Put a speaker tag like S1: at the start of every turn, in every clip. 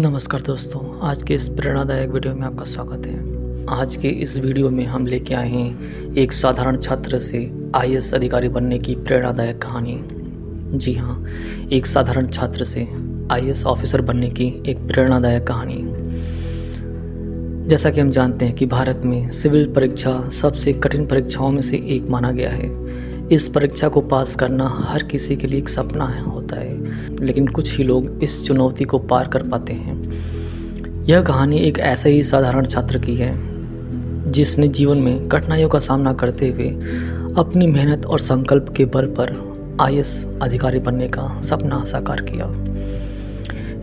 S1: नमस्कार दोस्तों, आज के इस प्रेरणादायक वीडियो में आपका स्वागत है। आज के इस वीडियो में हम लेके आए हैं एक साधारण छात्र से आईएएस अधिकारी बनने की प्रेरणादायक कहानी। जी हाँ, एक साधारण छात्र से आईएएस ऑफिसर बनने की एक प्रेरणादायक कहानी। जैसा कि हम जानते हैं कि भारत में सिविल परीक्षा सबसे कठिन परीक्षाओं में से एक माना गया है। इस परीक्षा को पास करना हर किसी के लिए एक सपना होता है, लेकिन कुछ ही लोग इस चुनौती को पार कर पाते हैं। यह कहानी एक ऐसे ही साधारण छात्र की है जिसने जीवन में कठिनाइयों का सामना करते हुए अपनी मेहनत और संकल्प के बल पर आईएएस अधिकारी बनने का सपना साकार किया।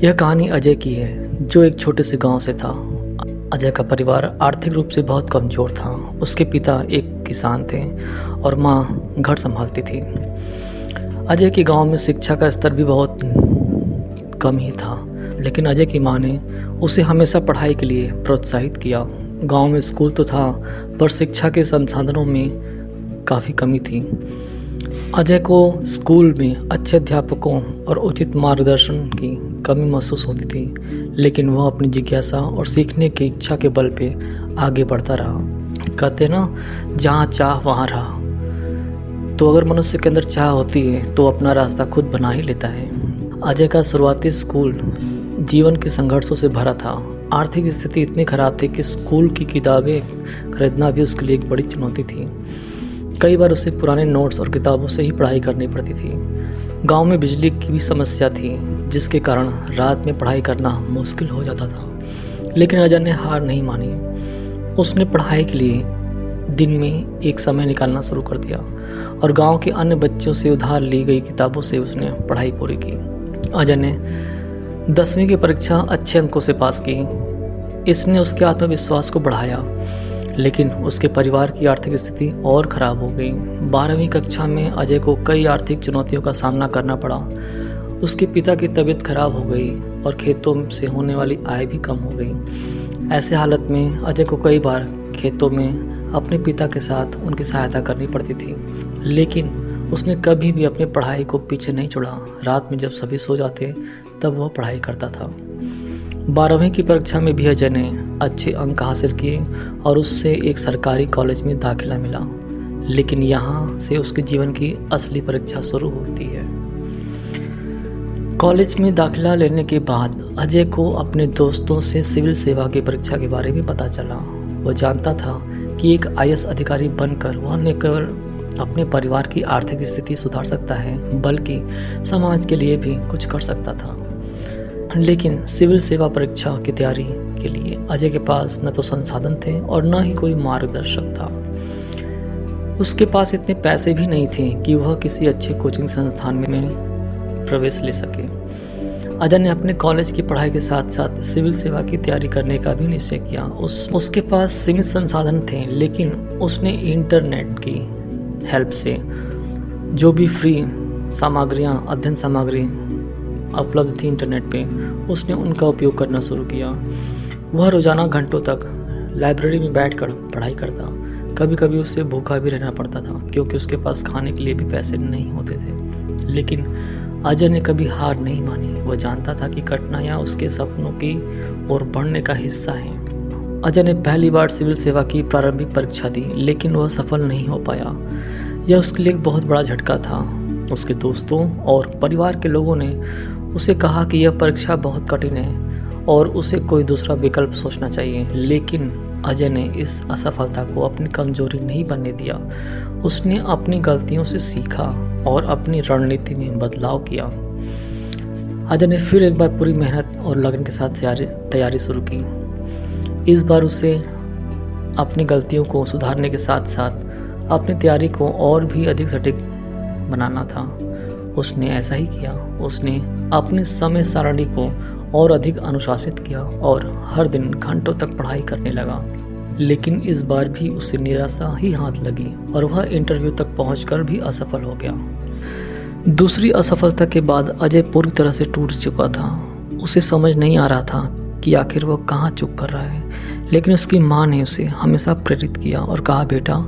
S1: यह कहानी अजय की है, जो एक छोटे से गांव से था। अजय का परिवार आर्थिक रूप से बहुत कमज़ोर था। उसके पिता एक किसान थे और माँ घर संभालती थी। अजय के गांव में शिक्षा का स्तर भी बहुत कम ही था, लेकिन अजय की माँ ने उसे हमेशा पढ़ाई के लिए प्रोत्साहित किया। गांव में स्कूल तो था, पर शिक्षा के संसाधनों में काफ़ी कमी थी। अजय को स्कूल में अच्छे अध्यापकों और उचित मार्गदर्शन की कमी महसूस होती थी, लेकिन वह अपनी जिज्ञासा और सीखने की इच्छा के बल पे आगे बढ़ता रहा। कहते ना, जहाँ चाह वहाँ रहा। तो अगर मनुष्य के अंदर चाह होती है तो अपना रास्ता खुद बना ही लेता है। अजय का शुरुआती स्कूल जीवन के संघर्षों से भरा था। आर्थिक स्थिति इतनी खराब थी कि स्कूल की किताबें खरीदना भी उसके लिए एक बड़ी चुनौती थी। कई बार उसे पुराने नोट्स और किताबों से ही पढ़ाई करनी पड़ती थी। गांव में बिजली की भी समस्या थी, जिसके कारण रात में पढ़ाई करना मुश्किल हो जाता था। लेकिन अजय ने हार नहीं मानी। उसने पढ़ाई के लिए दिन में एक समय निकालना शुरू कर दिया और गांव के अन्य बच्चों से उधार ली गई किताबों से उसने पढ़ाई पूरी की। अजय ने 10वीं की परीक्षा अच्छे अंकों से पास की। इसने उसके आत्मविश्वास को बढ़ाया, लेकिन उसके परिवार की आर्थिक स्थिति और ख़राब हो गई। 12वीं कक्षा में अजय को कई आर्थिक चुनौतियों का सामना करना पड़ा। उसके पिता की तबीयत खराब हो गई और खेतों से होने वाली आय भी कम हो गई। ऐसे हालत में अजय को कई बार खेतों में अपने पिता के साथ उनकी सहायता करनी पड़ती थी, लेकिन उसने कभी भी अपनी पढ़ाई को पीछे नहीं छोड़ा। रात में जब सभी सो जाते तब वह पढ़ाई करता था। 12वीं की परीक्षा में भी अजय ने अच्छे अंक हासिल किए और उससे एक सरकारी कॉलेज में दाखिला मिला। लेकिन यहाँ से उसके जीवन की असली परीक्षा शुरू होती है। कॉलेज में दाखिला लेने के बाद अजय को अपने दोस्तों से सिविल सेवा की परीक्षा के बारे में पता चला। वह जानता था कि एक आईएएस अधिकारी बनकर वह न केवल अपने परिवार की आर्थिक स्थिति सुधार सकता है, बल्कि समाज के लिए भी कुछ कर सकता था। लेकिन सिविल सेवा परीक्षा की तैयारी के लिए अजय के पास न तो संसाधन थे और न ही कोई मार्गदर्शक था। उसके पास इतने पैसे भी नहीं थे कि वह किसी अच्छे कोचिंग संस्थान में प्रवेश ले सके। अजय ने अपने कॉलेज की पढ़ाई के साथ साथ सिविल सेवा की तैयारी करने का भी निश्चय किया। उसके पास सीमित संसाधन थे, लेकिन उसने इंटरनेट की हेल्प से जो भी फ्री सामग्रियाँ, अध्ययन सामग्री उपलब्ध थी इंटरनेट पे, उसने उनका उपयोग करना शुरू किया। वह रोज़ाना घंटों तक लाइब्रेरी में बैठकर पढ़ाई करता। कभी कभी उसे भूखा भी रहना पड़ता था, क्योंकि उसके पास खाने के लिए भी पैसे नहीं होते थे। लेकिन अजय ने कभी हार नहीं मानी। वह जानता था कि कठिनाइयाँ उसके सपनों की ओर बढ़ने का हिस्सा हैं। अजय ने पहली बार सिविल सेवा की प्रारंभिक परीक्षा दी, लेकिन वह सफल नहीं हो पाया। यह उसके लिए एक बहुत बड़ा झटका था। उसके दोस्तों और परिवार के लोगों ने उसे कहा कि यह परीक्षा बहुत कठिन है और उसे कोई दूसरा विकल्प सोचना चाहिए। लेकिन अजय ने इस असफलता को अपनी कमजोरी नहीं बनने दिया। उसने अपनी गलतियों से सीखा और अपनी रणनीति में बदलाव किया। अजय ने फिर एक बार पूरी मेहनत और लगन के साथ तैयारी शुरू की। इस बार उसे अपनी गलतियों को सुधारने के साथ साथ अपनी तैयारी को और भी अधिक सटीक बनाना था। उसने ऐसा ही किया। उसने अपनी समय सारणी को और अधिक अनुशासित किया और हर दिन घंटों तक पढ़ाई करने लगा। लेकिन इस बार भी उसे निराशा ही हाथ लगी और वह इंटरव्यू तक पहुंचकर भी असफल हो गया। दूसरी असफलता के बाद अजय पूरी तरह से टूट चुका था। उसे समझ नहीं आ रहा था कि आखिर वह कहाँ चूक कर रहा है। लेकिन उसकी माँ ने उसे हमेशा प्रेरित किया और कहा, बेटा,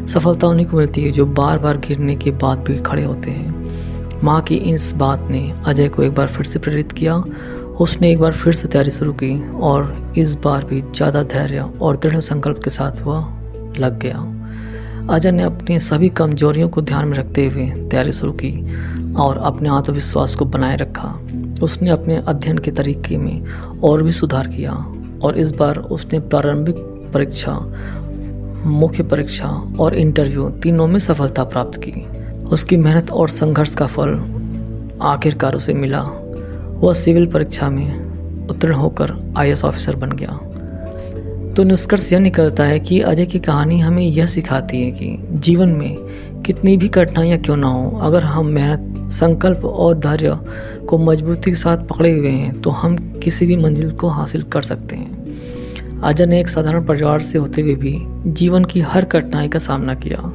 S1: सफलता उन्हीं को मिलती है जो बार बार गिरने के बाद भी खड़े होते हैं। माँ की इस बात ने अजय को एक बार फिर से प्रेरित किया। उसने एक बार फिर से तैयारी शुरू की और इस बार भी ज़्यादा धैर्य और दृढ़ संकल्प के साथ वह लग गया। अजय ने अपनी सभी कमजोरियों को ध्यान में रखते हुए तैयारी शुरू की और अपने आत्मविश्वास को बनाए रखा। उसने अपने अध्ययन के तरीके में और भी सुधार किया और इस बार उसने प्रारंभिक परीक्षा, मुख्य परीक्षा और इंटरव्यू तीनों में सफलता प्राप्त की। उसकी मेहनत और संघर्ष का फल आखिरकार उसे मिला। वह सिविल परीक्षा में उत्तीर्ण होकर आईएएस ऑफिसर बन गया। तो निष्कर्ष यह निकलता है कि अजय की कहानी हमें यह सिखाती है कि जीवन में कितनी भी कठिनाइयाँ क्यों ना हो, अगर हम मेहनत, संकल्प और धैर्य को मजबूती के साथ पकड़े हुए हैं तो हम किसी भी मंजिल को हासिल कर सकते हैं। अजय ने एक साधारण परिवार से होते हुए भी जीवन की हर कठिनाई का सामना किया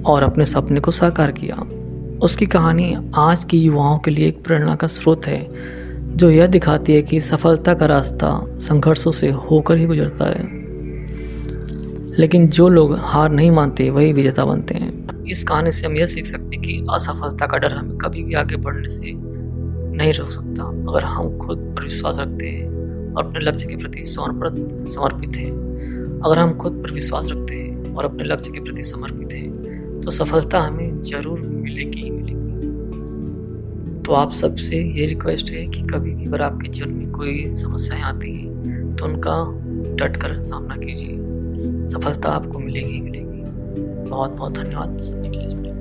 S1: और अपने सपने को साकार किया। उसकी कहानी आज के युवाओं के लिए एक प्रेरणा का स्रोत है, जो यह दिखाती है कि सफलता का रास्ता संघर्षों से होकर ही गुजरता है, लेकिन जो लोग हार नहीं मानते वही विजेता बनते हैं। इस कहानी से हम यह सीख सकते हैं कि असफलता का डर हमें कभी भी आगे बढ़ने से नहीं रोक सकता। अगर हम खुद पर विश्वास रखते हैं और अपने लक्ष्य के प्रति समर्पित हैं, अगर हम खुद पर विश्वास रखते हैं और अपने लक्ष्य के प्रति समर्पित हैं, तो सफलता हमें जरूर मिलेगी ही मिलेगी। तो आप सबसे ये रिक्वेस्ट है कि कभी भी अगर आपके जीवन में कोई समस्याएं आती हैं तो उनका डट कर सामना कीजिए। सफलता आपको मिलेगी ही मिलेगी। बहुत बहुत धन्यवाद सुनने के लिए इस वीडियो को।